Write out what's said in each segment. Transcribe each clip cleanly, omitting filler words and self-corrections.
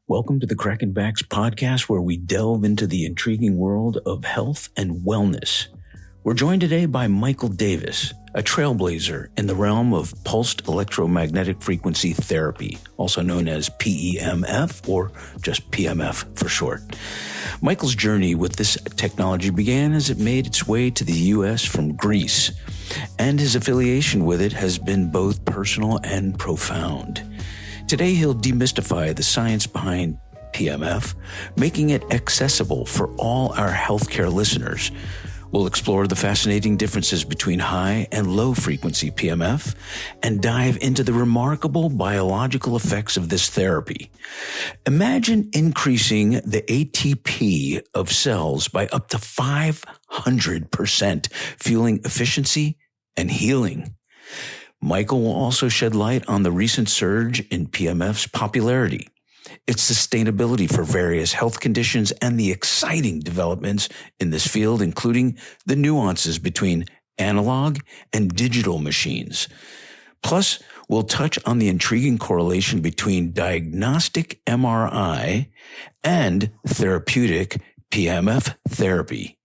Welcome to the Cracking Backs podcast, where we delve into the intriguing world of health and wellness. We're joined today by Michael Davis, a trailblazer in the realm of pulsed electromagnetic frequency therapy, also known as PEMF or just PMF for short. Michael's journey with this technology began as it made its way to the U.S. from Greece, and his affiliation with it has been both personal and profound. Today, he'll demystify the science behind PMF, making it accessible for all our healthcare listeners. We'll explore the fascinating differences between high and low frequency PMF and dive into the remarkable biological effects of this therapy. Imagine increasing the ATP of cells by up to 500%, fueling efficiency and healing. Michael will also shed light on the recent surge in PMF's popularity, its sustainability for various health conditions, and the exciting developments in this field, including the nuances between analog and digital machines. Plus, we'll touch on the intriguing correlation between diagnostic MRI and therapeutic PMF therapy.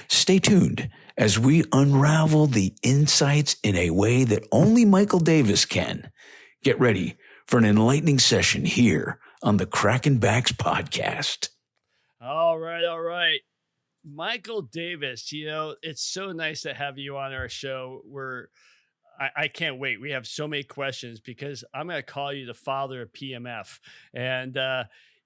Stay tuned as we unravel the insights in a way that only Michael Davis can. Get ready for an enlightening session here on the Cracking Backs podcast. All right. Michael Davis, it's so nice to have you on our show. I can't wait. We have so many questions because I'm going to call you the father of PMF. And,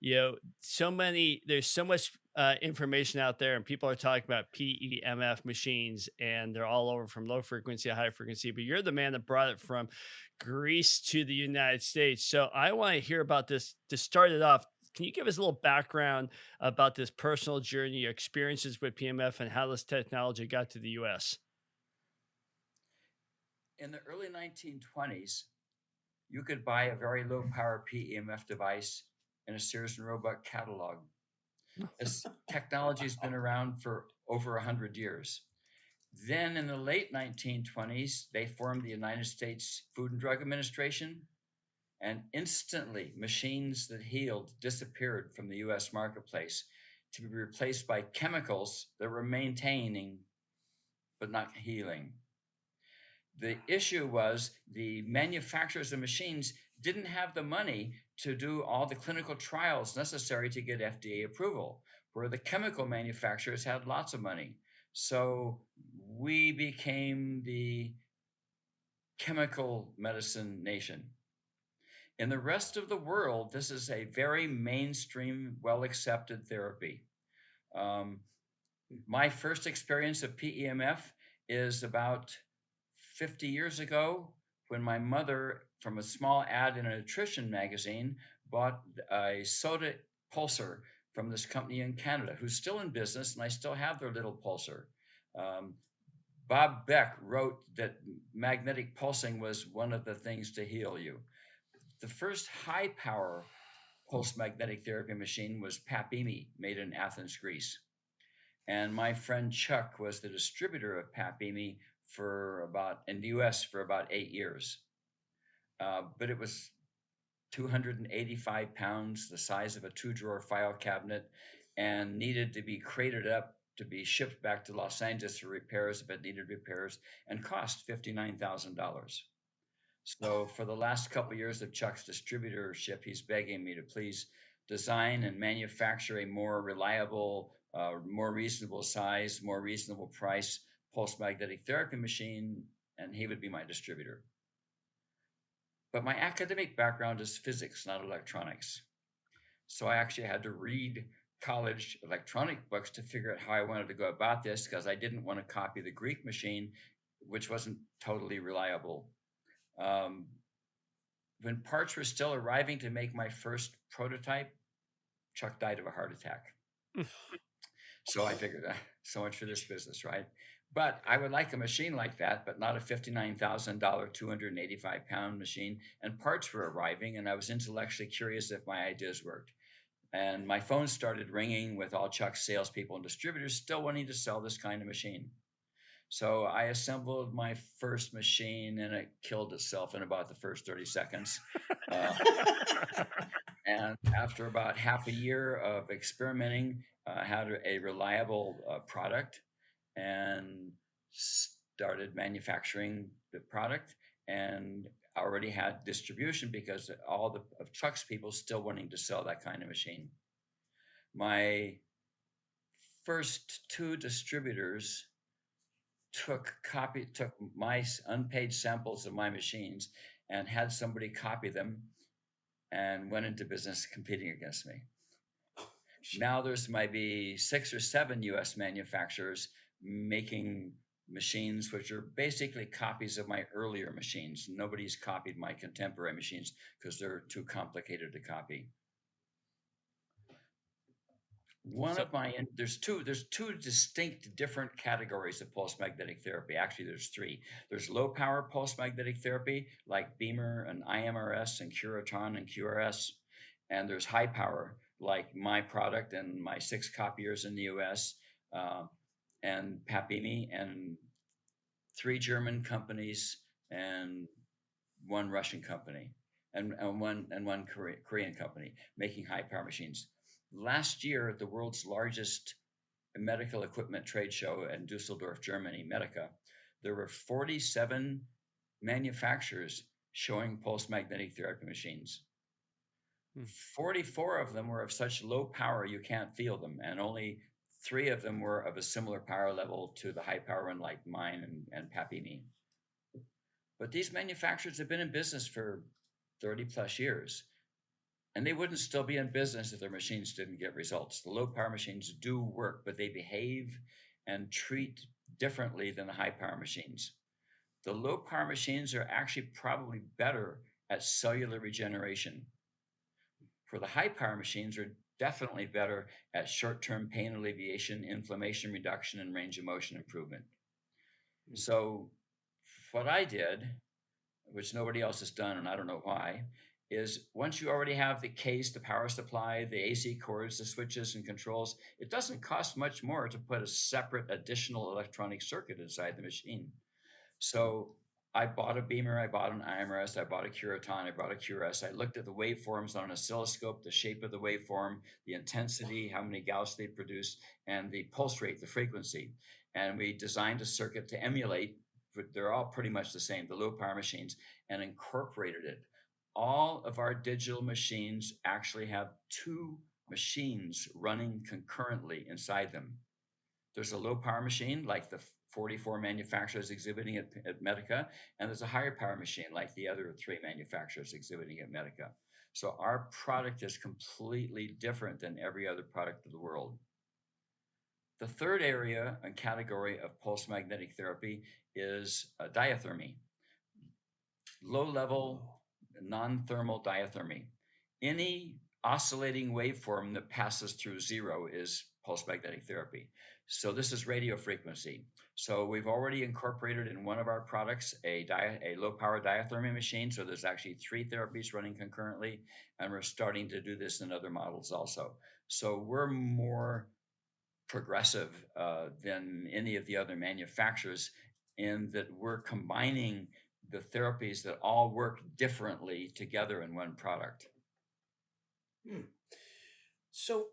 there's so much information out there, and people are talking about PEMF machines, and they're all over from low frequency to high frequency, but you're the man that brought it from Greece to the United States. So I want to hear about this. To start it off, can you give us a little background about this personal journey, your experiences with PMF, and how this technology got to the US? In the early 1920s, you could buy a very low power PEMF device in a Sears and Roebuck catalog. This technology has been around for over 100 years. Then in the late 1920s, they formed the United States Food and Drug Administration, and instantly machines that healed disappeared from the US marketplace to be replaced by chemicals that were maintaining but not healing. The issue was the manufacturers of machines didn't have the money to do all the clinical trials necessary to get FDA approval, where the chemical manufacturers had lots of money. So we became the chemical medicine nation. In the rest of the world, this is a very mainstream, well-accepted therapy. My first experience of PEMF is about 50 years ago, when my mother, from a small ad in a nutrition magazine, bought a soda pulsar from this company in Canada, who's still in business, and I still have their little pulsar. Bob Beck wrote that magnetic pulsing was one of the things to heal you. The first high power pulse magnetic therapy machine was PAPEMI, made in Athens, Greece. And my friend Chuck was the distributor of PAPEMI in the US for about 8 years. But it was 285 pounds, the size of a 2-drawer file cabinet, and needed to be crated up to be shipped back to Los Angeles for repairs if it needed repairs, and cost $59,000. So for the last couple of years of Chuck's distributorship, he's begging me to please design and manufacture a more reliable, more reasonable size, more reasonable price pulse magnetic therapy machine, and he would be my distributor. But my academic background is physics, not electronics. So I actually had to read college electronic books to figure out how I wanted to go about this, because I didn't want to copy the Greek machine, which wasn't totally reliable. When parts were still arriving to make my first prototype, Chuck died of a heart attack. So I figured, so much for this business, right? But I would like a machine like that, but not a $59,000, 285-pound machine. And parts were arriving, and I was intellectually curious if my ideas worked. And my phone started ringing with all Chuck's salespeople and distributors still wanting to sell this kind of machine. So I assembled my first machine, and it killed itself in about the first 30 seconds. And after about half a year of experimenting, had a reliable product and started manufacturing the product and already had distribution because all the of trucks people still wanting to sell that kind of machine. My first two distributors took my unpaid samples of my machines and had somebody copy them and went into business competing against me. Now there's maybe 6 or 7 US manufacturers making machines which are basically copies of my earlier machines. Nobody's copied my contemporary machines because they're too complicated to copy. There's two distinct different categories of pulse magnetic therapy. Actually, there's three. There's low power pulse magnetic therapy like Beamer and IMRS and Curaton and QRS, and there's high power like my product and my 6 copiers in the US, and Papimi, and 3 German companies and 1 Russian company, and one Korean company making high power machines. Last year at the world's largest medical equipment trade show in Dusseldorf, Germany, Medica, there were 47 manufacturers showing pulse magnetic therapy machines. 44 of them were of such low power you can't feel them, and only 3 of them were of a similar power level to the high power one like mine and Papini. But these manufacturers have been in business for 30 plus years, and they wouldn't still be in business if their machines didn't get results. The low power machines do work, but they behave and treat differently than the high power machines. The low power machines are actually probably better at cellular regeneration. For the high power machines are definitely better at short-term pain alleviation, inflammation reduction, and range of motion improvement. So what I did, which nobody else has done, and I don't know why, is once you already have the case, the power supply, the AC cords, the switches and controls, it doesn't cost much more to put a separate additional electronic circuit inside the machine. So I bought a Beamer, I bought an IMRS, I bought a Curaton, I bought a QRS. I looked at the waveforms on an oscilloscope, the shape of the waveform, the intensity, how many Gauss they produce, and the pulse rate, the frequency. And we designed a circuit to emulate, they're all pretty much the same, the low power machines, and incorporated it. All of our digital machines actually have 2 machines running concurrently inside them. There's a low power machine like the 44 manufacturers exhibiting at Medica, and there's a higher power machine like the other 3 manufacturers exhibiting at Medica. So our product is completely different than every other product of the world. The third area and category of pulse magnetic therapy is diathermy, low-level non-thermal diathermy. Any oscillating waveform that passes through zero is pulse magnetic therapy. So this is radio frequency. So we've already incorporated in one of our products a low power diathermy machine. So there's actually 3 therapies running concurrently, and we're starting to do this in other models also. So we're more progressive than any of the other manufacturers in that we're combining the therapies that all work differently together in one product. So,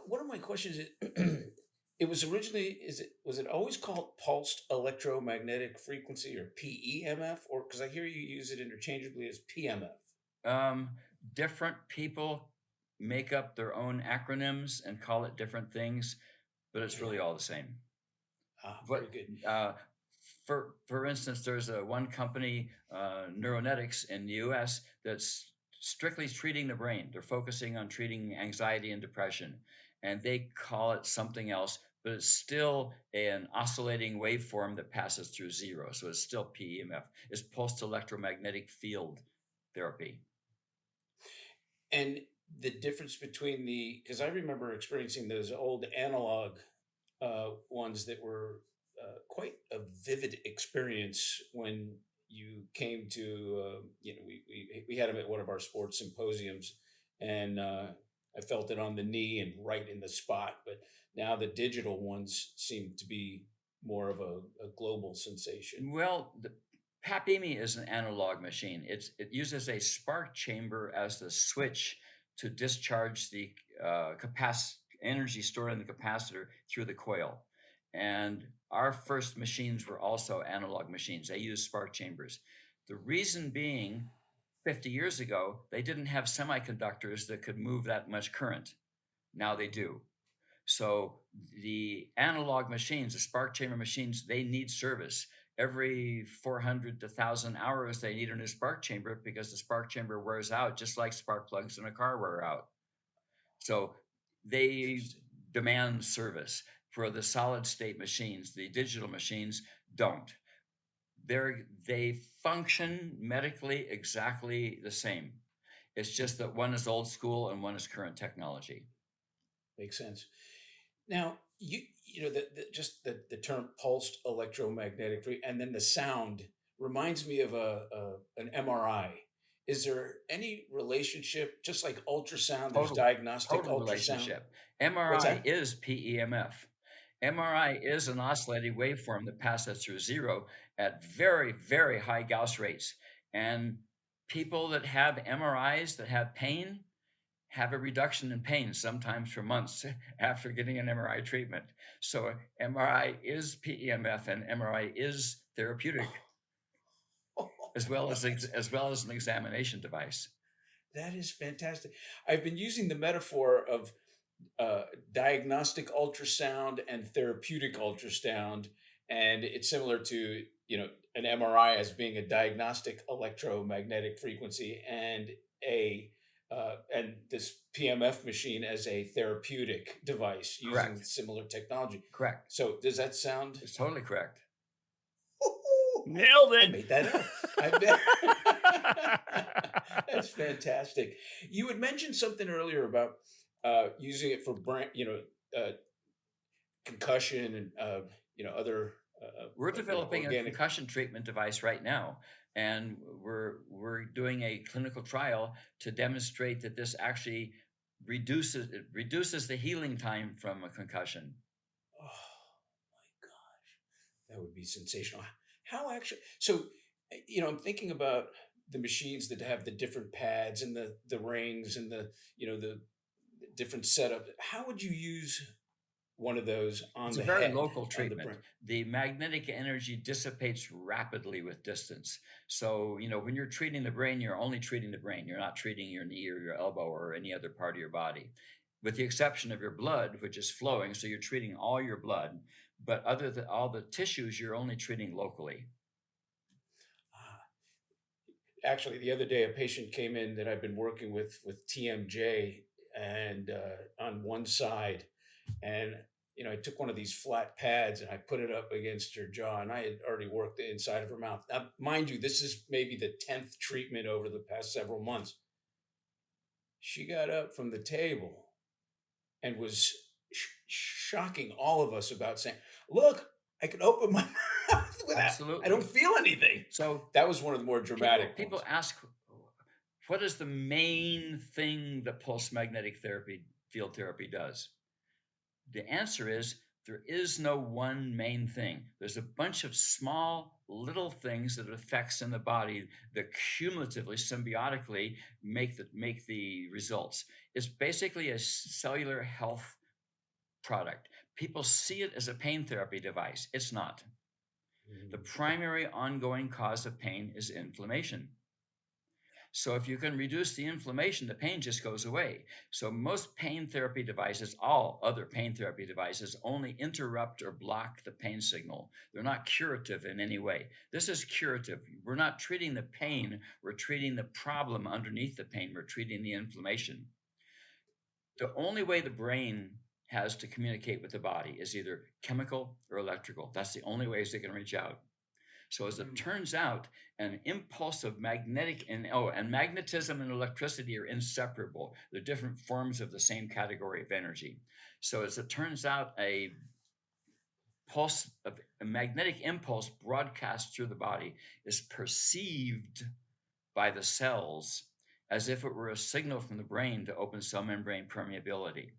one of my questions is, it was originally, was it always called pulsed electromagnetic frequency, or PEMF, or because I hear you use it interchangeably as PMF? Different people make up their own acronyms and call it different things, but it's really all the same. Very good. For instance, there's one company, Neuronetics in the US, that's strictly treating the brain. They're focusing on treating anxiety and depression, and they call it something else, but it's still an oscillating waveform that passes through zero. So it's still PEMF. It's pulsed electromagnetic field therapy. And the difference between because I remember experiencing those old analog ones that were quite a vivid experience when you came to, we had them at one of our sports symposiums, and I felt it on the knee and right in the spot. But now the digital ones seem to be more of a global sensation. Well, the PAPEME is an analog machine. It uses a spark chamber as the switch to discharge the energy stored in the capacitor through the coil. And our first machines were also analog machines. They used spark chambers. The reason being, 50 years ago, they didn't have semiconductors that could move that much current. Now they do. So the analog machines, the spark chamber machines, they need service. Every 400 to 1,000 hours, they need a new spark chamber because the spark chamber wears out just like spark plugs in a car wear out. So they demand service. For the solid state machines, the digital machines don't. They function medically exactly the same. It's just that one is old school and one is current technology. Makes sense. Now, the term pulsed electromagnetic and then the sound reminds me of an MRI. Is there any relationship, just like ultrasound, there's diagnostic Total ultrasound? relationship. What's MRI that? is PEMF. MRI is an oscillating waveform that passes through zero at very, very high Gauss rates. And people that have MRIs that have pain have a reduction in pain, sometimes for months after getting an MRI treatment. So MRI is PEMF and MRI is therapeutic, as well as an examination device. That is fantastic. I've been using the metaphor of diagnostic ultrasound and therapeutic ultrasound, and it's similar to an MRI as being a diagnostic electromagnetic frequency, and and this PMF machine as a therapeutic device using Correct. similar technology. Correct. So does that sound? It's totally correct. Nailed I it. made that up. I bet. That's fantastic. You had mentioned something earlier about using it for concussion and other. We're developing a organic. concussion treatment device right now, and we're doing a clinical trial to demonstrate that this actually reduces the healing time from a concussion. Oh my gosh, that would be sensational. How actually? So, I'm thinking about the machines that have the different pads and the rings and the different setup. How would you use one of those on It's the a very head, local on the treatment. brain? The magnetic energy dissipates rapidly with distance. So, when you're treating the brain, you're only treating the brain. You're not treating your knee or your elbow or any other part of your body, with the exception of your blood, which is flowing. So you're treating all your blood, but other than all the tissues, you're only treating locally. Actually, the other day, a patient came in that I've been working with TMJ, and on one side, and I took one of these flat pads and I put it up against her jaw, and I had already worked the inside of her mouth. Now, mind you, this is maybe the 10th treatment over the past several months. She got up from the table and was shocking all of us about saying, "Look, I can open my mouth without. Absolutely. I don't feel anything." So That was one of the more dramatic people ones. ask, what is the main thing that pulse magnetic field therapy does? The answer is there is no one main thing. There's a bunch of small little things that it affects in the body that cumulatively, symbiotically make the results. It's basically a cellular health product. People see it as a pain therapy device. It's not. The primary ongoing cause of pain is inflammation. So if you can reduce the inflammation, the pain just goes away. So most pain therapy devices, all other pain therapy devices, only interrupt or block the pain signal. They're not curative in any way. This is curative. We're not treating the pain. We're treating the problem underneath the pain. We're treating the inflammation. The only way the brain has to communicate with the body is either chemical or electrical. That's the only ways they can reach out. So as it turns out, an impulse of and magnetism and electricity are inseparable. They're different forms of the same category of energy. So as it turns out, a magnetic impulse broadcast through the body is perceived by the cells as if it were a signal from the brain to open cell membrane permeability.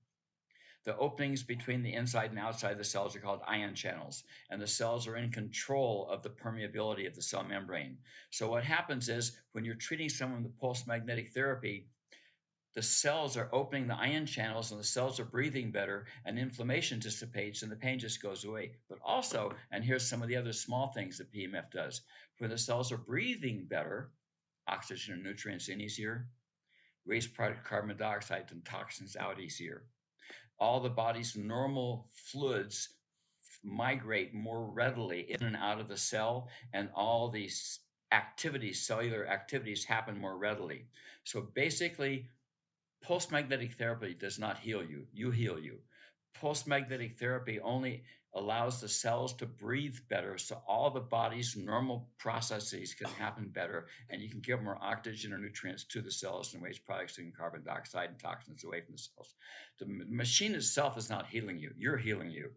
The openings between the inside and outside of the cells are called ion channels, and the cells are in control of the permeability of the cell membrane. So what happens is when you're treating someone with pulse magnetic therapy, the cells are opening the ion channels and the cells are breathing better, and inflammation dissipates and the pain just goes away. But also, and here's some of the other small things that PEMF does, when the cells are breathing better, oxygen and nutrients in easier, waste product carbon dioxide and toxins out easier. All the body's normal fluids migrate more readily in and out of the cell, and all these activities, cellular activities, happen more readily. So basically, pulse magnetic therapy does not heal you, you heal you. Pulse magnetic therapy only allows the cells to breathe better, so all the body's normal processes can happen better, and you can give more oxygen or nutrients to the cells and waste products and carbon dioxide and toxins away from the cells. The machine itself is not healing you, you're healing you.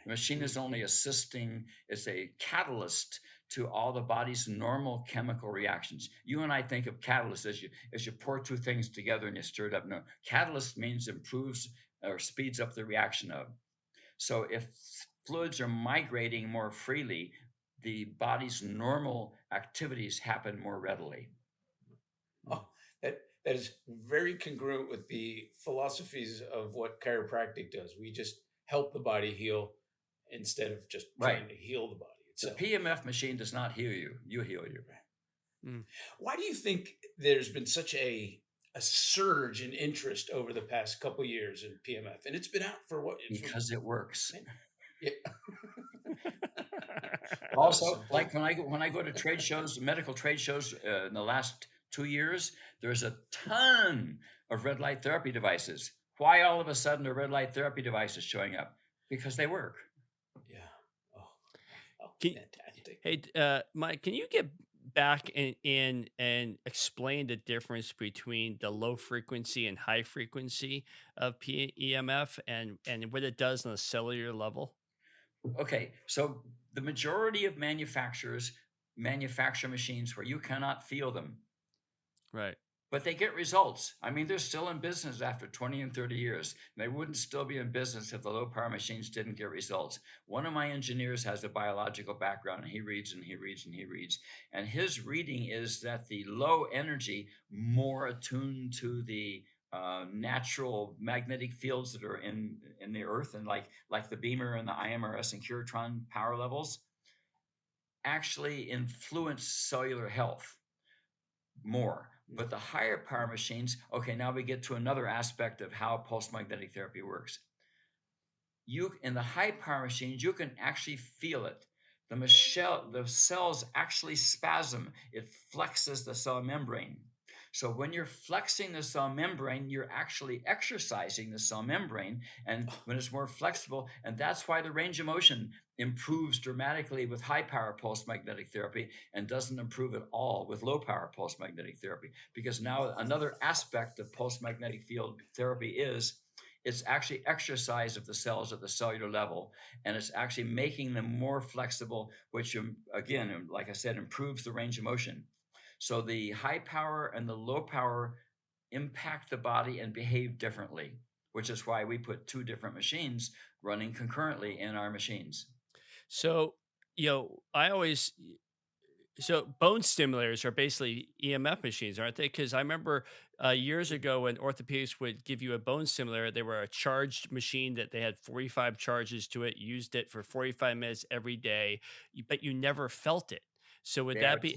The machine is only assisting, it's a catalyst to all the body's normal chemical reactions. You and I think of catalyst as you pour two things together and you stir it up. No, catalyst means improves or speeds up the reaction of. So if fluids are migrating more freely, the body's normal activities happen more readily. Oh, that is very congruent with the philosophies of what chiropractic does. We just help the body heal instead of just trying to heal the body itself. The PEMF machine does not heal you, you heal you. Why do you think there's been such a surge in interest over the past couple of years in PEMF? And it's been out for what? Because it works. Yeah. Also, like when I go to trade shows, medical trade shows in the last 2 years, there's a ton of red light therapy devices. Why all of a sudden are red light therapy devices showing up? Because they work. Yeah. Oh, fantastic. Hey, Mike, can you get back in and explain the difference between the low frequency and high frequency of PEMF and what it does on a cellular level? Okay, so the majority of manufacturers manufacture machines where you cannot feel them, Right. but they get results. I mean, they're still in business after 20 and 30 years. They wouldn't still be in business if the low power machines didn't get results. One of my engineers has a biological background, and he reads and he reads and he reads. And his reading is that the low energy, more attuned to the natural magnetic fields that are in the earth, and like the Beamer and the IMRS and Curatron power levels, actually influence cellular health more. But the higher power machines, okay, now we get to another aspect of how pulse magnetic therapy works. In the high power machines, you can actually feel it. The cells actually spasm. It flexes the cell membrane. So when you're flexing the cell membrane, you're actually exercising the cell membrane, and when it's more flexible, and that's why the range of motion improves dramatically with high power pulse magnetic therapy and doesn't improve at all with low power pulse magnetic therapy. Because now another aspect of pulse magnetic field therapy is it's actually exercise of the cells at the cellular level, and it's actually making them more flexible, which again, like I said, improves the range of motion. So the high power and the low power impact the body and behave differently, which is why we put two different machines running concurrently in our machines. So, so bone stimulators are basically EMF machines, aren't they? Because I remember years ago when orthopedics would give you a bone stimulator, they were a charged machine that they had 45 charges to it, used it for 45 minutes every day, but you never felt it. So would that be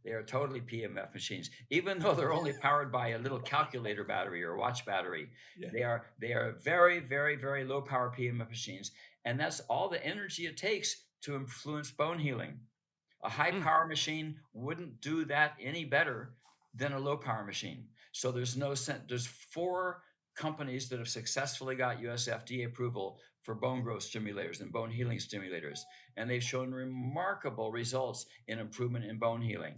They are totally PMF machines, even though they're only powered by a little calculator battery or watch battery. Yeah. They are very, very, very low power PMF machines, and that's all the energy it takes to influence bone healing. A high power machine wouldn't do that any better than a low power machine. So there's no sense. There's 4 companies that have successfully got US FDA approval for bone growth stimulators and bone healing stimulators, and they've shown remarkable results in improvement in bone healing.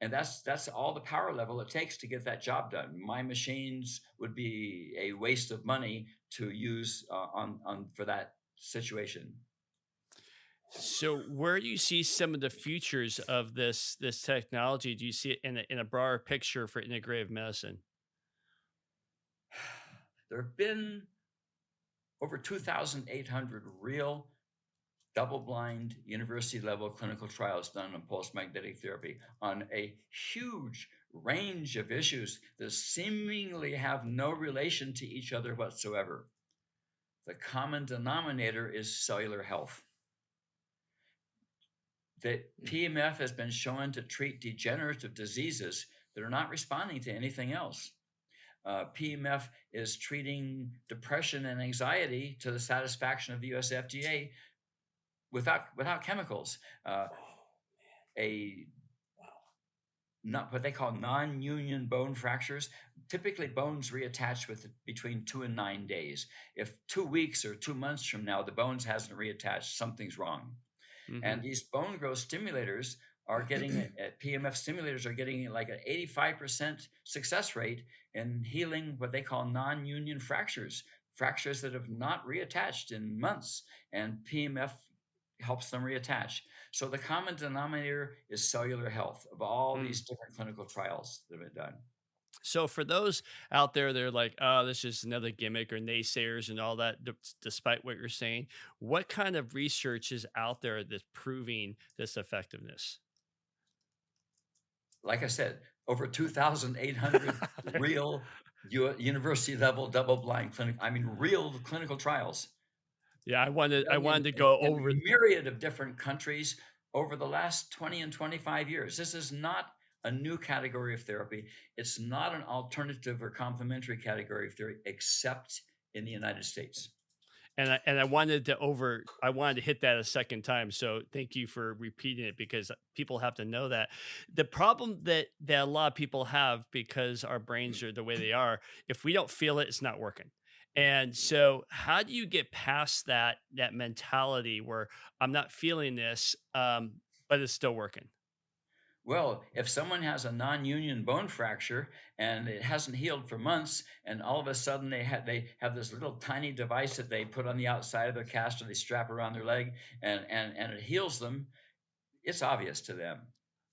And that's all the power level it takes to get that job done. My machines would be a waste of money to use on for that situation. So where do you see some of the futures of this technology? Do you see it in a broader picture for integrative medicine? There have been over 2,800 real double-blind university-level clinical trials done on pulse magnetic therapy on a huge range of issues that seemingly have no relation to each other whatsoever. The common denominator is cellular health. The PEMF has been shown to treat degenerative diseases that are not responding to anything else. PEMF is treating depression and anxiety to the satisfaction of the US FDA without chemicals. Not what they call non-union bone fractures. Typically, bones reattach with between 2 and 9 days. If 2 weeks or 2 months from now the bones hasn't reattached, something's wrong. And these bone growth stimulators are getting PEMF stimulators are getting like an 85% success rate in healing what they call non-union fractures that have not reattached in months, and PEMF helps them reattach. So the common denominator is cellular health of all these different clinical trials that have been done. So for those out there, they're like, oh, this is another gimmick, or naysayers and all that, despite what you're saying, what kind of research is out there that's proving this effectiveness? Like I said, over 2,800 real university level double-blind real clinical trials. Yeah, I wanted to go over a myriad of different countries over the last 20 and 25 years. This is not a new category of therapy. It's not an alternative or complementary category of therapy, except in the United States. And I wanted to hit that a second time. So thank you for repeating it, because people have to know that. The problem that a lot of people have, because our brains are the way they are, if we don't feel it, it's not working. And so how do you get past that mentality where I'm not feeling this, but it's still working? Well, if someone has a non-union bone fracture and it hasn't healed for months, and all of a sudden they have this little tiny device that they put on the outside of their cast, or they strap around their leg, and it heals them, it's obvious to them.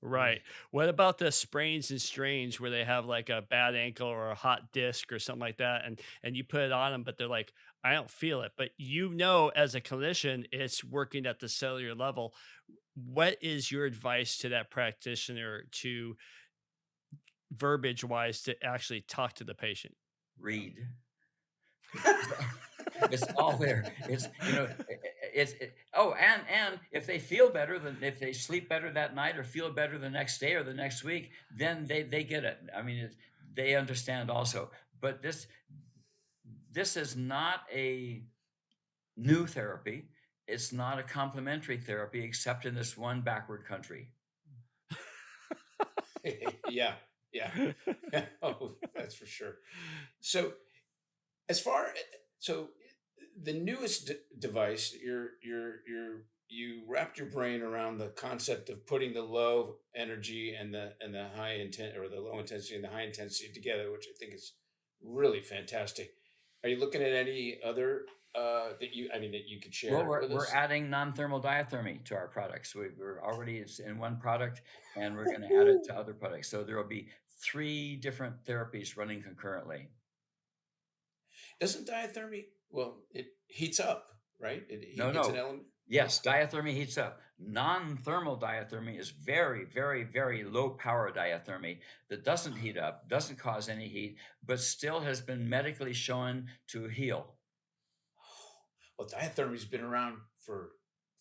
Right. What about the sprains and strains where they have like a bad ankle or a hot disc or something like that, and you put it on them, but they're like, I don't feel it. But as a clinician, it's working at the cellular level. What is your advice to that practitioner, to verbiage wise, to actually talk to the patient? Read. It's all there. And if they feel better, if they sleep better that night or feel better the next day or the next week, then they get it. They understand also. But this is not a new therapy. It's not a complementary therapy, except in this one backward country. Yeah. Oh, that's for sure. So the newest device, you wrapped your brain around the concept of putting the low energy and the high intent, or the low intensity and the high intensity together, which I think is really fantastic. Are you looking at any other that you could share? Well, we're adding non-thermal diathermy to our products. It's in one product, and we're going to add it to other products. So there will be 3 different therapies running concurrently. Doesn't diathermy? Well, it heats up, right? It's an element. Yes, diathermy heats up. Non-thermal diathermy is very, very, very low power diathermy that doesn't heat up, doesn't cause any heat, but still has been medically shown to heal. Well, diathermy's been around for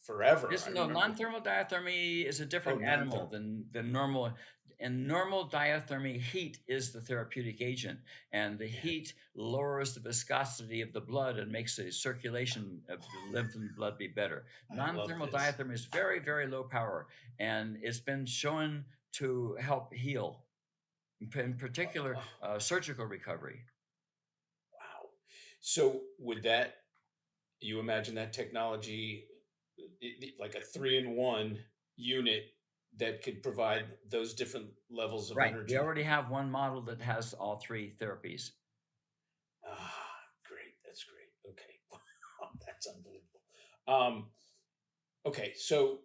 forever. Non-thermal diathermy is a different animal than normal. And normal diathermy, heat is the therapeutic agent, and the heat lowers the viscosity of the blood and makes the circulation of the lymph and blood be better. Non-thermal diathermy is very, very low power, and it's been shown to help heal, in particular, surgical recovery. Wow. So you imagine that technology, like a 3-in-1 unit that could provide those different levels of energy? We already have one model that has all 3 therapies. Great. That's great. Okay. That's unbelievable. Okay. So,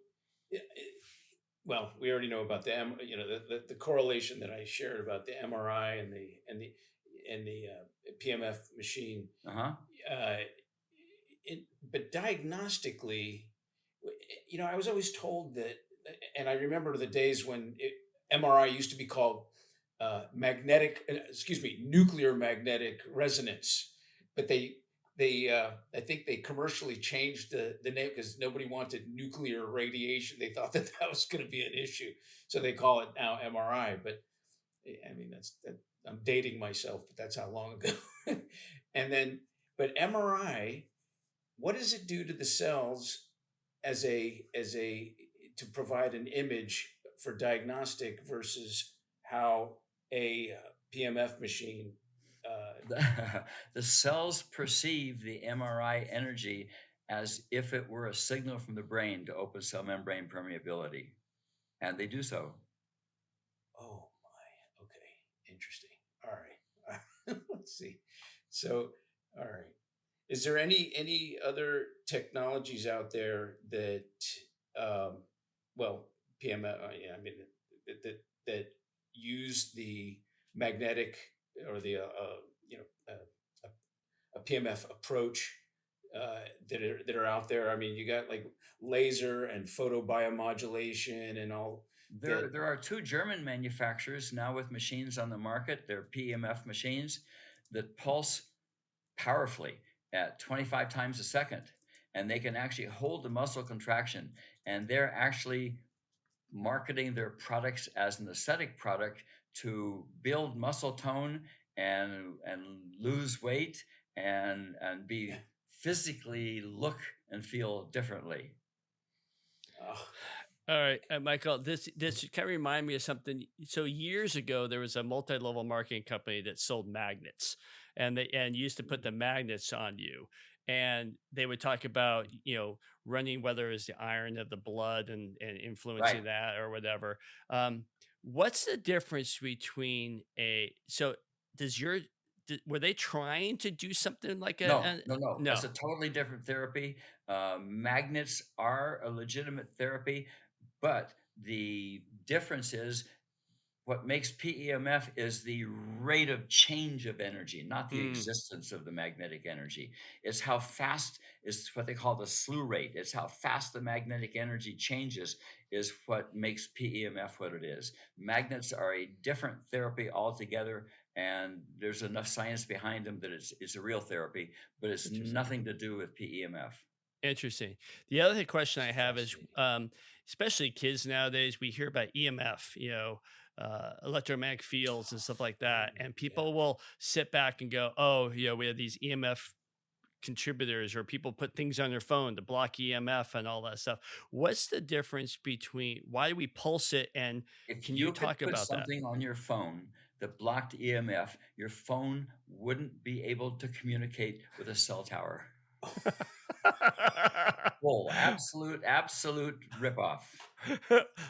well, we already know about the correlation that I shared about the MRI and the PEMF machine. but diagnostically, I was always told that, and I remember the days when MRI used to be called nuclear magnetic resonance, but I think they commercially changed the name because nobody wanted nuclear radiation. They thought that was going to be an issue, so they call it now MRI. But I mean, I'm dating myself, but that's how long ago. And then, but MRI, what does it do to the cells to provide an image for diagnostic versus how a PMF machine? The cells perceive the MRI energy as if it were a signal from the brain to open cell membrane permeability, and they do so. Oh my, okay, interesting. All right, let's see. So, all right, is there any other technologies out there that, well, PMF? Yeah, I mean that use the magnetic or the a PMF approach that are out there? I mean, you got like laser and photobiomodulation and all. There are two German manufacturers now with machines on the market. They're PEMF machines that pulse powerfully at 25 times a second, and they can actually hold the muscle contraction. And they're actually marketing their products as an aesthetic product to build muscle tone and lose weight and be physically look and feel differently. Oh. All right, Michael, this kind of remind me of something. So years ago, there was a multi-level marketing company that sold magnets, and they used to put the magnets on you, and they would talk about running, whether it's the iron of the blood and influencing that or whatever. What's the difference between were they trying to do something like No. It's a totally different therapy. Magnets are a legitimate therapy, but the difference is what makes PEMF is the rate of change of energy, not the existence of the magnetic energy. It's how fast is what they call the slew rate. It's how fast the magnetic energy changes is what makes PEMF what it is. Magnets are a different therapy altogether, and there's enough science behind them that it's a real therapy, but it's nothing to do with PEMF. Interesting. The other question I have is, especially kids nowadays, we hear about EMF, electromagnetic fields and stuff like that. And people will sit back and go, oh, we have these EMF contributors, or people put things on their phone to block EMF and all that stuff. What's the difference between why do we pulse it? And can you talk about that? If you put something on your phone that blocked EMF, your phone wouldn't be able to communicate with a cell tower. Full, absolute ripoff.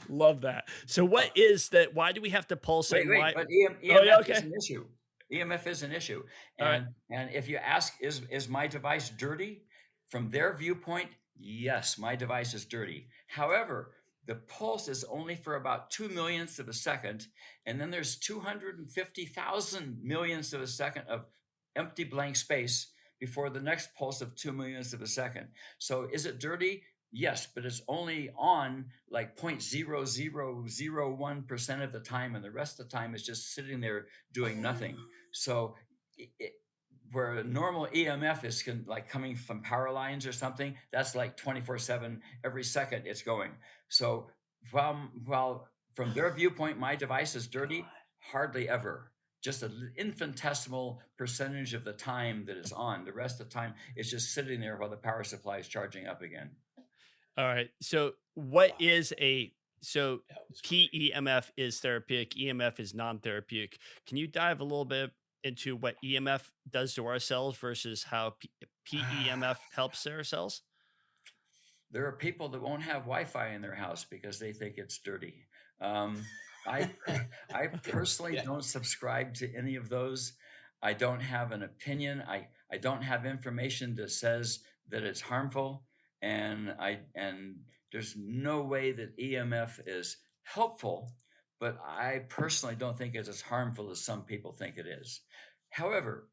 Love that. So what is that? Why do we have to pulse it? Wait, but EMF is an issue. EMF is an issue. And if you ask, is my device dirty? From their viewpoint, yes, my device is dirty. However, the pulse is only for about 2 millionths of a second. And then there's 250,000 millionths of a second of empty blank space before the next pulse of 2 millionths of a second. So is it dirty? Yes, but it's only on like 0.0001% of the time, and the rest of the time is just sitting there doing nothing. So where a normal EMF is like coming from power lines or something, that's like 24/7, every second it's going. So while from their viewpoint, my device is dirty, hardly ever. Just an infinitesimal percentage of the time that it's on. The rest of the time it's just sitting there while the power supply is charging up again. All right. So what is PEMF is therapeutic, EMF is non-therapeutic. Can you dive a little bit into what EMF does to our cells versus how PEMF helps their cells? There are people that won't have Wi-Fi in their house because they think it's dirty. I personally don't subscribe to any of those. I don't have an opinion. I don't have information that says that it's harmful, and there's no way that EMF is helpful, but I personally don't think it's as harmful as some people think it is. However,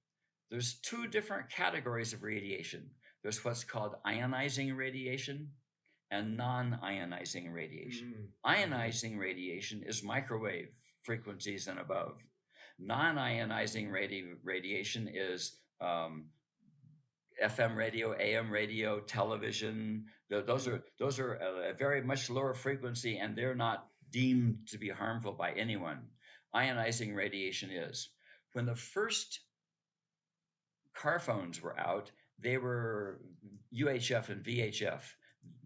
there's two different categories of radiation. There's what's called ionizing radiation and non-ionizing radiation. Ionizing radiation is microwave frequencies and above. Non-ionizing radiation is FM radio, AM radio, television. Those are a very much lower frequency, and they're not deemed to be harmful by anyone. Ionizing radiation is. When the first car phones were out, they were UHF and VHF.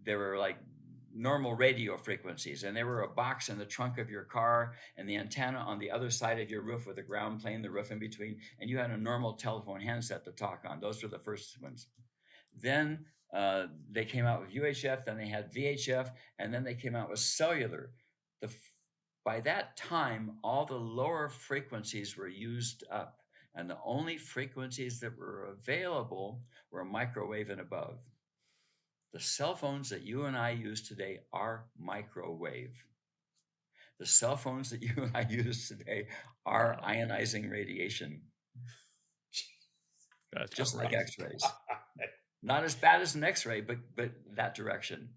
They were like normal radio frequencies, and they were a box in the trunk of your car and the antenna on the other side of your roof with the ground plane, the roof in between, and you had a normal telephone handset to talk on. Those were the first ones. Then they came out with UHF, then they had VHF, and then they came out with cellular. By that time, all the lower frequencies were used up, and the only frequencies that were available were microwave and above. The cell phones that you and I use today are microwave. The cell phones that you and I use today are ionizing radiation. That's just crazy. Like X-rays. Not as bad as an X-ray, but that direction.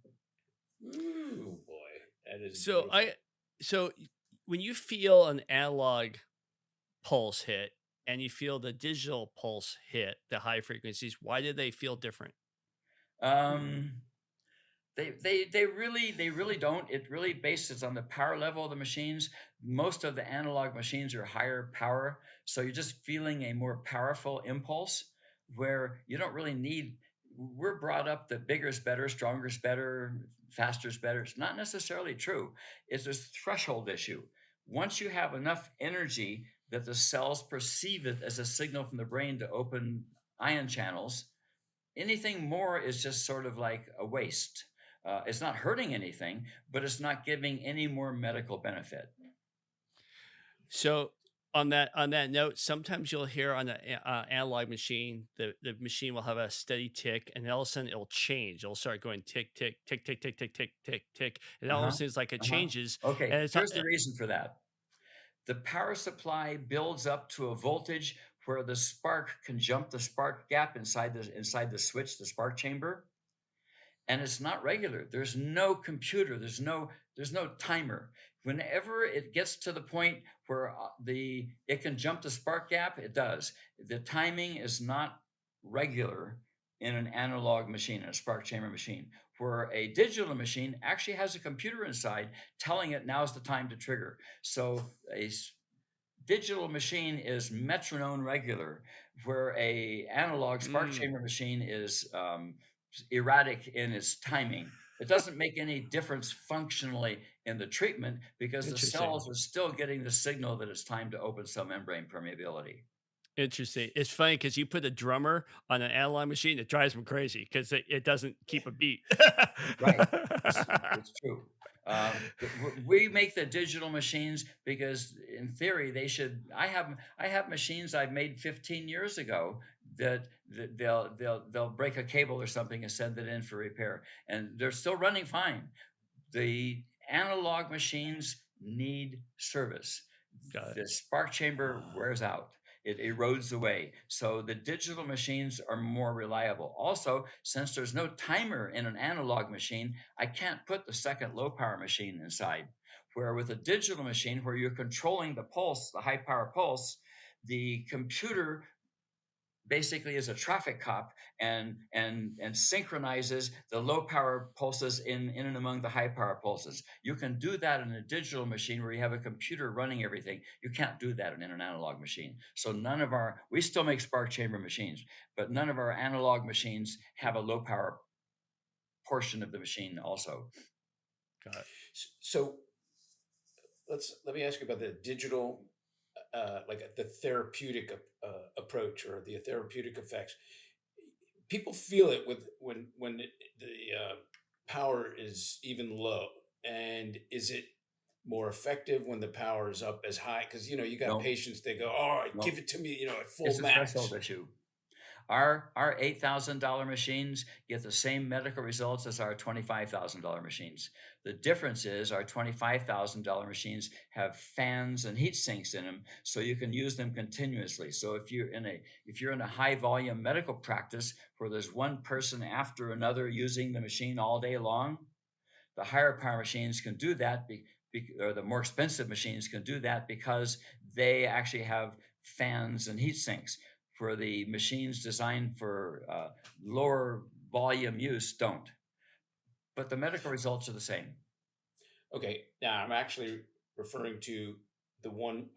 Ooh, boy. That is so beautiful. So when you feel an analog pulse hit and you feel the digital pulse hit, the high frequencies, why do they feel different? They really don't. It really bases on the power level of the machines. Most of the analog machines are higher power, so you're just feeling a more powerful impulse where you don't really need. We're brought up that bigger is better, stronger is better, faster is better. It's not necessarily true. It's this threshold issue. Once you have enough energy that the cells perceive it as a signal from the brain to open ion channels, anything more is just sort of like a waste. It's not hurting anything, but it's not giving any more medical benefit. So on that note, sometimes you'll hear on an analog machine, the machine will have a steady tick, and all of a sudden it'll change. It'll start going tick, tick, tick, tick, tick, tick, tick, tick, tick, and all of a sudden it's like it changes. Okay, and it's here's the reason for that. The power supply builds up to a voltage where the spark can jump the spark gap inside the switch, the spark chamber. And it's not regular. There's no computer. There's no timer. Whenever it gets to the point where it can jump the spark gap, it does. The timing is not regular in an analog machine, a spark chamber machine, where a digital machine actually has a computer inside telling it now's the time to trigger. So a digital machine is metronome regular, where a analog spark chamber machine is erratic in its timing. It doesn't make any difference functionally in the treatment because the cells are still getting the signal that it's time to open cell membrane permeability. Interesting. It's funny because you put a drummer on an analog machine, it drives them crazy because it doesn't keep a beat. Right. It's true. We make the digital machines because in theory they should. I have machines I've made 15 years ago that they'll break a cable or something and send it in for repair, and they're still running fine. The analog machines need service. The spark chamber wears out. It erodes away. So the digital machines are more reliable. Also, since there's no timer in an analog machine, I can't put the second low power machine inside. Where with a digital machine, where you're controlling the pulse, the high power pulse, the computer basically is a traffic cop and synchronizes the low power pulses in and among the high power pulses. You can do that in a digital machine where you have a computer running everything. You can't do that in an analog machine. So we still make spark chamber machines, but none of our analog machines have a low power portion of the machine also. Got it. So let me ask you about the digital, like the therapeutic approach or the therapeutic effects. People feel it when the power is even low, and is it more effective when the power is up as high? Because you got patients, they go, "All right, give it to me," at full it's max. It's a threshold issue. Our $8,000 machines get the same medical results as our $25,000 machines. The difference is our $25,000 machines have fans and heat sinks in them, so you can use them continuously. So if you're in a high volume medical practice where there's one person after another using the machine all day long, the higher power machines can do that, or the more expensive machines can do that because they actually have fans and heat sinks. For the machines designed for lower volume use, don't. But the medical results are the same. Okay, now I'm actually referring to the one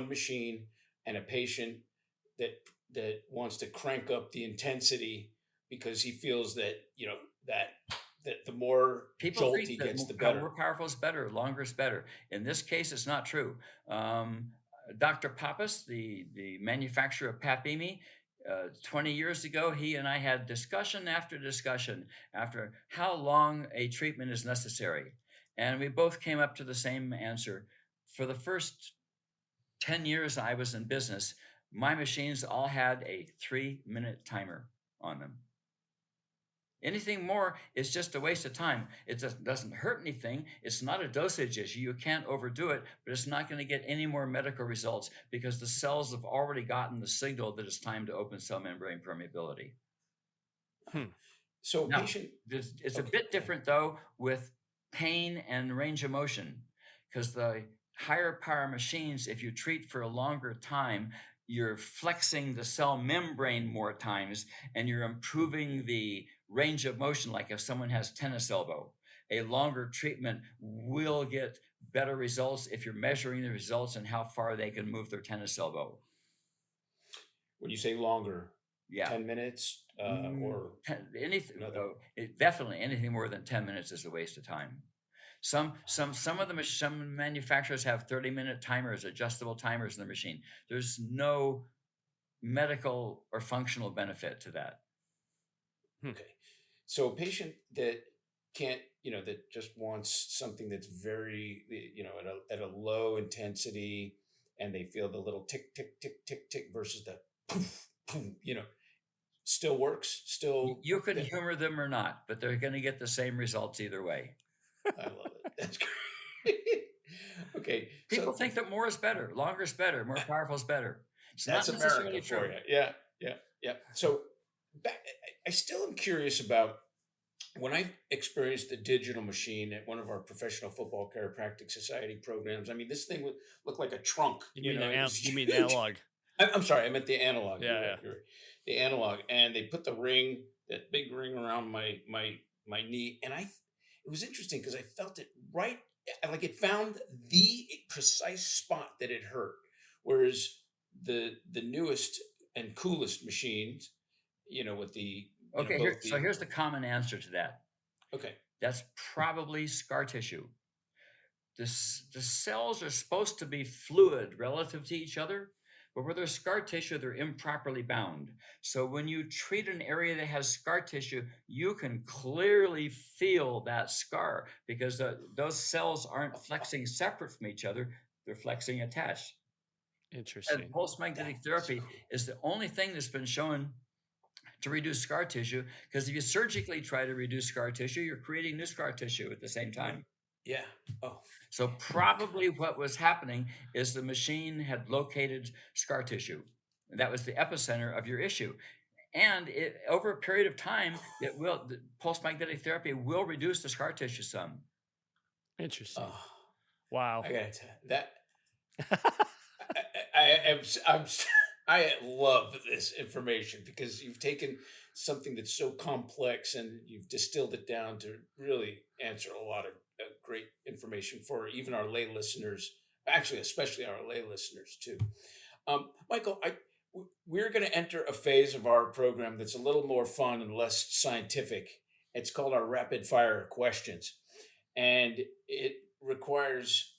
machine and a patient that wants to crank up the intensity because he feels that that the more People jolt think he that gets, the more better. powerful is better, longer is better. In this case, it's not true. Dr. Pappas, the manufacturer of PAPEME, 20 years ago, he and I had discussion after how long a treatment is necessary. And we both came up to the same answer. For the first 10 years I was in business, my machines all had a 3-minute timer on them. Anything more is just a waste of time. It doesn't hurt anything. It's not a dosage issue. You can't overdo it, but it's not going to get any more medical results because the cells have already gotten the signal that it's time to open cell membrane permeability. So Now, patient, it's a bit different though with pain and range of motion, because the higher power machines, if you treat for a longer time, you're flexing the cell membrane more times and you're improving the range of motion. Like if someone has tennis elbow, a longer treatment will get better results if you're measuring the results and how far they can move their tennis elbow. when you say longer, Yeah. 10 minutes or anything. another. Definitely anything more than 10 minutes is a waste of time. Some manufacturers have 30-minute timers, adjustable timers in the machine. There's no medical or functional benefit to that. Okay. So a patient that can't, that just wants something that's very, at a low intensity, and they feel the little tick, tick, tick, tick, tick versus the poof, poof, still works. Still, You can humor them or not, but they're going to get the same results either way. I love it. That's great. Okay. People think that more is better, longer is better, more powerful is better. That's America for you. Yeah. So I still am curious about when I experienced the digital machine at one of our professional football chiropractic society programs. I mean, this thing would look like a trunk. You mean analog? I'm sorry, I meant the analog. Yeah. You're right. The analog, and they put that big ring around my knee, and it was interesting because I felt it right, like it found the precise spot that it hurt. Whereas the newest and coolest machines, with the so here's the common answer to that. Okay, that's probably scar tissue. The cells are supposed to be fluid relative to each other, but where there's scar tissue, they're improperly bound. So when you treat an area that has scar tissue, you can clearly feel that scar because those cells aren't flexing separate from each other. They're flexing attached. Interesting. And pulse magnetic therapy is the only thing that's been shown to reduce scar tissue, because if you surgically try to reduce scar tissue, you're creating new scar tissue at the same time. Yeah. Oh. So probably what was happening is the machine had located scar tissue. That was the epicenter of your issue. And over a period of time, the pulse magnetic therapy will reduce the scar tissue some. Interesting. Wow. I gotta tell you, that I love this information because you've taken something that's so complex and you've distilled it down to really answer a lot of great information for even our lay listeners, actually, especially our lay listeners too. Michael, we're going to enter a phase of our program that's a little more fun and less scientific. It's called our rapid fire questions. And it requires,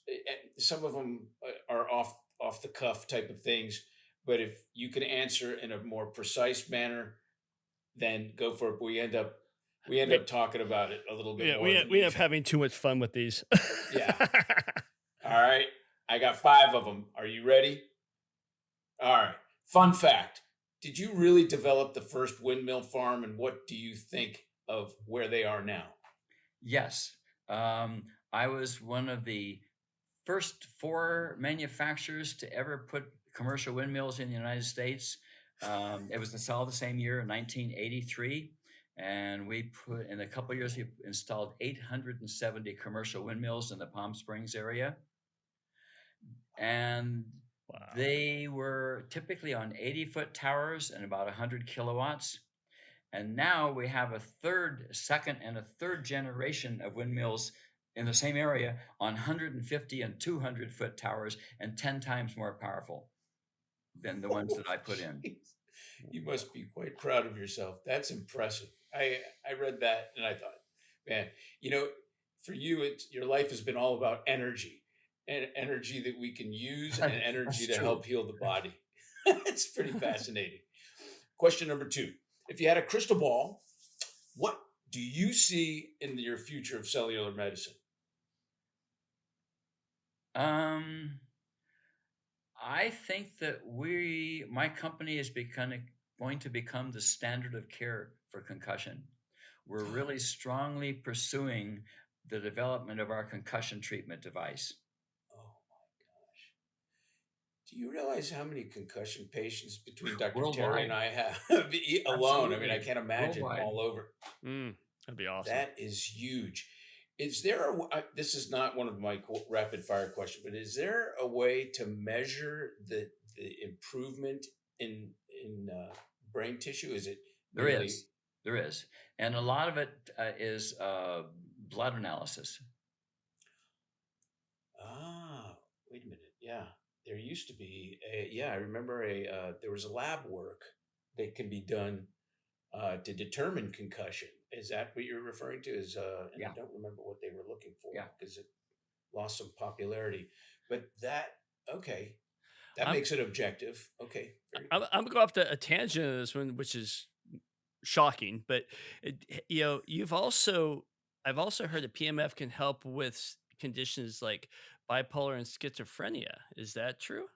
some of them are off the cuff type of things, but if you can answer in a more precise manner, then go for it. We end up talking about it a little bit more. We end up having too much fun with these. Yeah. All right. I got 5 of them. Are you ready? All right. Fun fact. did you really develop the first windmill farm, and what do you think of where they are now? Yes. I was one of the first 4 manufacturers to ever put commercial windmills in the United States. It was all the same year, 1983. And we put, in a couple of years, we installed 870 commercial windmills in the Palm Springs area. And Wow. they were typically on 80-foot towers and about 100 kilowatts. And now we have second and a third generation of windmills in the same area on 150 and 200-foot towers and 10 times more powerful than the ones that I put in. You must be quite proud of yourself. That's impressive. I read that and I thought, man, for you, your life has been all about energy, and energy that we can use and energy to help heal the body. It's pretty fascinating. Question number 2. If you had a crystal ball, what do you see in your future of cellular medicine? I think that my company is going to become the standard of care for concussion. We're really strongly pursuing the development of our concussion treatment device. Oh my gosh. Do you realize how many concussion patients between Dr. Worldwide. Terry and I have alone? I mean, I can't imagine Worldwide. all over. That'd be awesome. That is huge. Is there this is not one of my rapid fire questions, but is there a way to measure the improvement in brain tissue? Is it There is. And a lot of it is blood analysis. Wait a minute. Yeah. There used to be I remember there was a lab work that can be done to determine concussion. Is that what you're referring to? And I don't remember what they were looking for because it lost some popularity. But that makes it objective. Okay. I'm gonna go off a tangent on this one, which is shocking. But I've also heard that PMF can help with conditions like bipolar and schizophrenia. Is that true?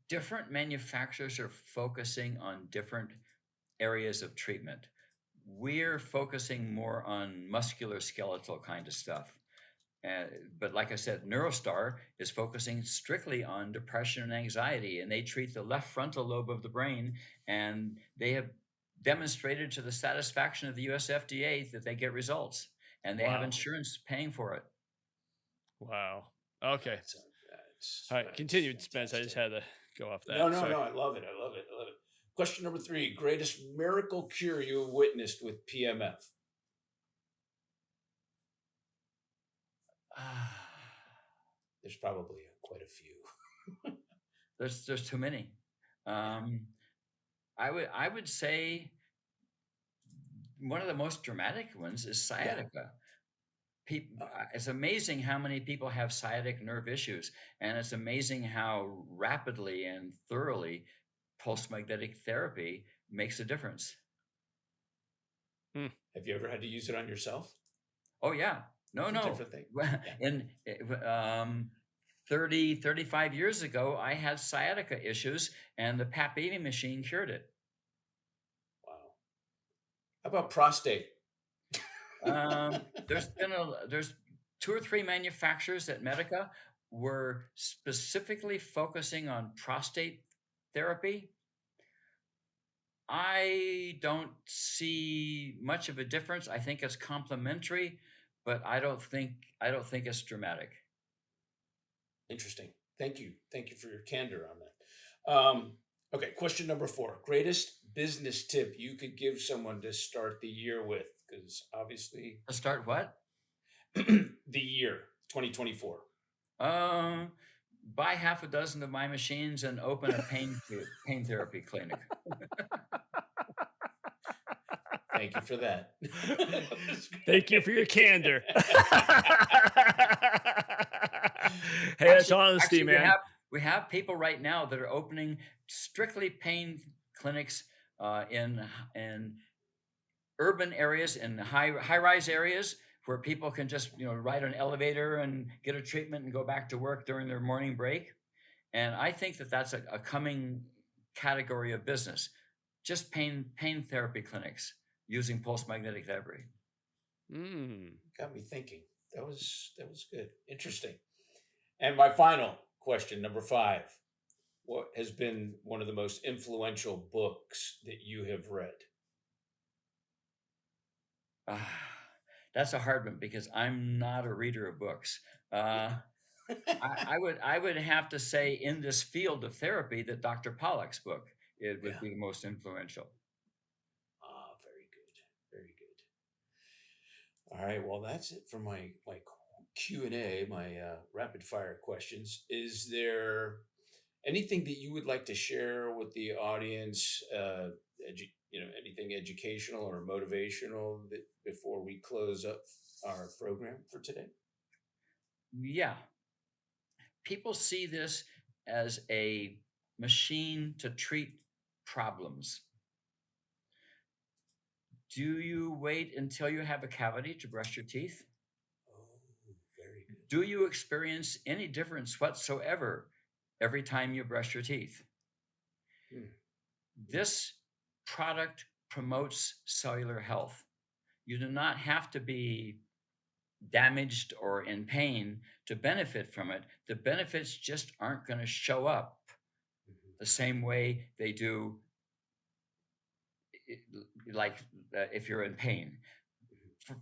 Different manufacturers are focusing on different areas of treatment. We're focusing more on musculoskeletal kind of stuff. But like I said, Neurostar is focusing strictly on depression and anxiety, and they treat the left frontal lobe of the brain, and they have demonstrated to the satisfaction of the US FDA that they get results, and they have insurance paying for it. Wow. Okay. All right, continue, Spence. I just had to go off that. No, I love it. Question number 3, greatest miracle cure you have witnessed with PMF? There's probably quite a few. There's too many. I would say one of the most dramatic ones is sciatica. It's amazing how many people have sciatic nerve issues, and it's amazing how rapidly and thoroughly pulse magnetic therapy makes a difference. Have you ever had to use it on yourself? Oh yeah. No. Different thing. In 35 years ago, I had sciatica issues, and the PAP-80 machine cured it. Wow. How about prostate? There's 2 or 3 manufacturers at Medica were specifically focusing on prostate therapy. I don't see much of a difference. I think it's complementary, but I don't think it's dramatic. Interesting. Thank you for your candor on that. Okay, question number 4. Greatest business tip you could give someone to start the year with? Because obviously... To start what? The year, 2024. Buy half a dozen of my machines and open a pain therapy clinic. Thank you for that. Thank you for your candor. Hey, that's honesty, man. We have people right now that are opening strictly pain clinics in urban areas, in high-rise areas, where people can just ride an elevator and get a treatment and go back to work during their morning break. And I think that that's a coming category of business, just pain therapy clinics using pulse magnetic therapy. Got me thinking. That was good. Interesting. And my final question, number 5. What has been one of the most influential books that you have read? That's a hard one because I'm not a reader of books. I would have to say in this field of therapy that Dr. Pollack's book it would be the most influential. Very good. Very good. All right. Well, that's it for my Q&A, my rapid fire questions. Is there anything that you would like to share with the audience? Anything educational or motivational before we close up our program for today? Yeah. People see this as a machine to treat problems. Do you wait until you have a cavity to brush your teeth? Oh, very good. Do you experience any difference whatsoever every time you brush your teeth? This product promotes cellular health. You do not have to be damaged or in pain to benefit from it. The benefits just aren't going to show up the same way they do if you're in pain.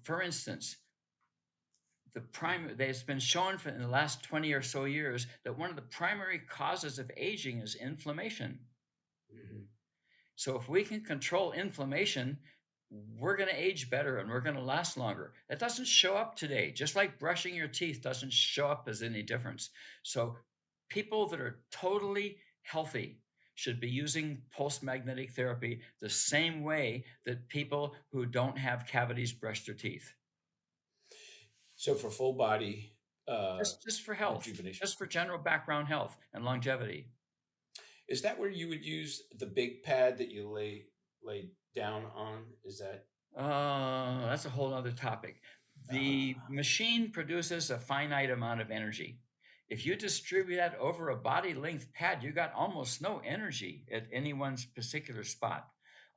For instance, it's been shown in the last 20 or so years that one of the primary causes of aging is inflammation. So if we can control inflammation, we're going to age better and we're going to last longer. That doesn't show up today, just like brushing your teeth doesn't show up as any difference. So people that are totally healthy should be using pulse magnetic therapy the same way that people who don't have cavities brush their teeth. So for full body, just for health, just for general background health and longevity. Is that where you would use the big pad that you lay down on? Is that? That's a whole other topic. The machine produces a finite amount of energy. If you distribute that over a body length pad, you got almost no energy at any one particular spot.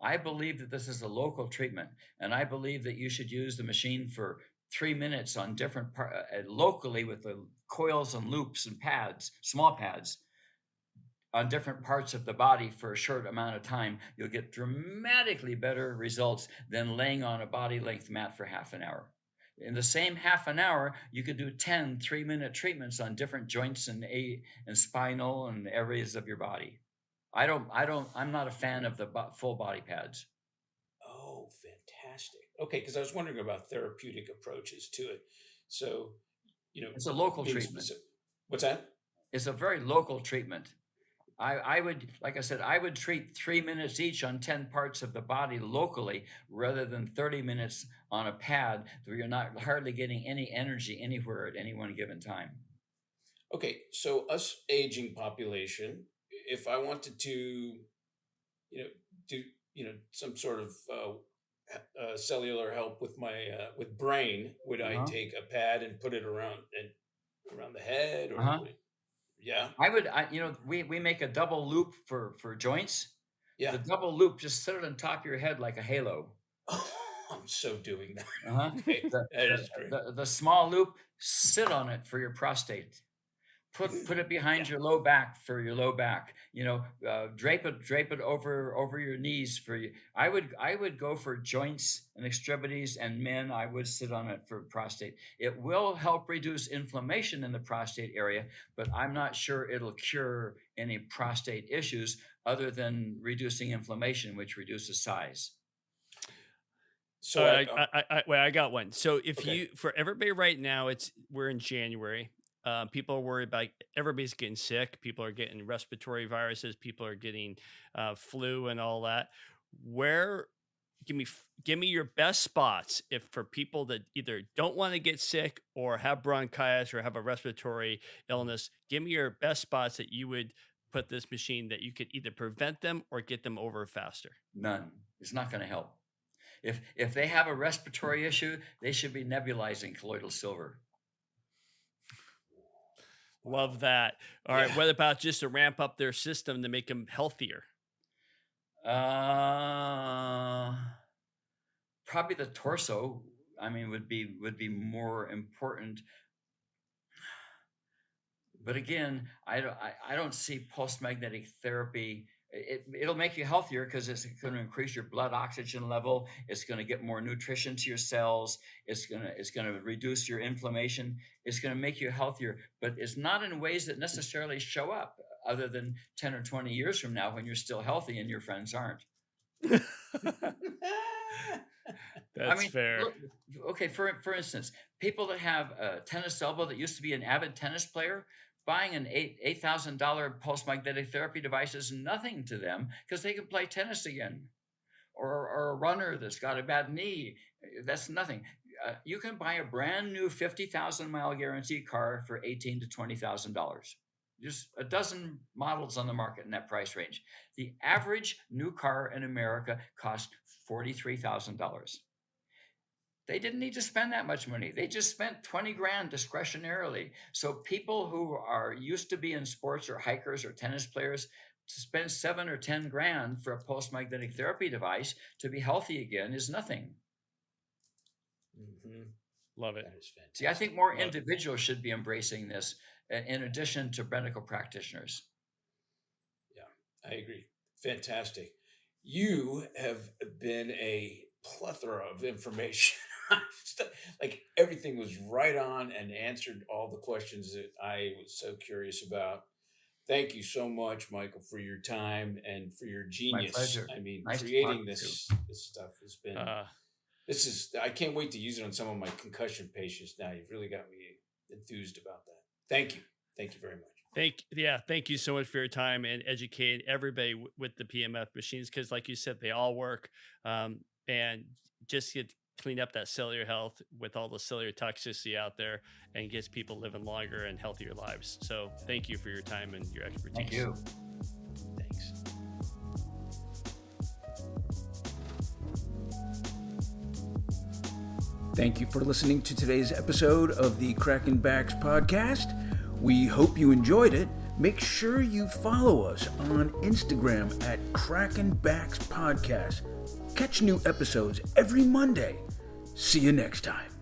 I believe that this is a local treatment, and I believe that you should use the machine for 3 minutes on different locally with the coils and loops and pads, small pads, on different parts of the body for a short amount of time. You'll get dramatically better results than laying on a body length mat for half an hour. In the same half an hour, you could do 10 3-minute treatments on different joints and spinal and areas of your body. I'm not a fan of the full body pads. Oh, fantastic. Okay, because I was wondering about therapeutic approaches to it. So, it's a local treatment. What's that? It's a very local treatment. I would, like I said, I would treat 3 minutes each on 10 parts of the body locally rather than 30 minutes on a pad where you're not hardly getting any energy anywhere at any one given time. Okay, so us aging population, if I wanted to, do some sort of cellular help with my with brain, would I take a pad and put it around the head or? Yeah, we make a double loop for joints. Yeah, the double loop, just sit it on top of your head like a halo. I'm so doing that. Okay, that is great. The small loop, sit on it for your prostate. Put it behind your low back for your low back. Drape it over your knees for you. I would go for joints and extremities, and men, I would sit on it for prostate. It will help reduce inflammation in the prostate area, but I'm not sure it'll cure any prostate issues other than reducing inflammation, which reduces size. So I got one. So for everybody right now, we're in January. People are worried about everybody's getting sick. People are getting respiratory viruses. People are getting flu and all that. Give me your best spots for people that either don't want to get sick or have bronchitis or have a respiratory illness. Give me your best spots that you would put this machine that you could either prevent them or get them over faster. None. It's not going to help. If they have a respiratory issue, they should be nebulizing colloidal silver. Love that. All right. What about just to ramp up their system to make them healthier? Probably the torso. I mean, would be more important. But again, I don't see pulse magnetic therapy. It'll make you healthier because it's going to increase your blood oxygen level. It's going to get more nutrition to your cells. It's going to reduce your inflammation. It's going to make you healthier, but it's not in ways that necessarily show up other than 10 or 20 years from now when you're still healthy and your friends aren't. That's fair. Look, okay, for instance, people that have a tennis elbow that used to be an avid tennis player, buying an $8,000 pulse magnetic therapy device is nothing to them because they can play tennis again. Or a runner that's got a bad knee, that's nothing. You can buy a brand new 50,000-mile guarantee car for $18,000 to $20,000. Just a dozen models on the market in that price range. The average new car in America cost $43,000. They didn't need to spend that much money. They just spent 20 grand discretionarily. So people who are used to being sports or hikers or tennis players to spend 7 or 10 grand for a pulse magnetic therapy device to be healthy again is nothing. Mm-hmm. Love it. That is fantastic. See, I think more individuals should be embracing this in addition to medical practitioners. Yeah, I agree. Fantastic. You have been a plethora of information. Like everything was right on and answered all the questions that I was so curious about. Thank you so much, Michael, for your time and for your genius. My pleasure. I mean, Nice creating this stuff has been. I can't wait to use it on some of my concussion patients now. You've really got me enthused about that. Thank you. Thank you very much. Thank you so much for your time and educating everybody with the PEMF machines because, like you said, they all work. And just get clean up that cellular health with all the cellular toxicity out there and gets people living longer and healthier lives. So thank you for your time and your expertise. Thank you. Thanks. Thank you for listening to today's episode of the Cracking Backs podcast. We hope you enjoyed it. Make sure you follow us on Instagram at Cracking Backs Podcast. Catch new episodes every Monday. See you next time.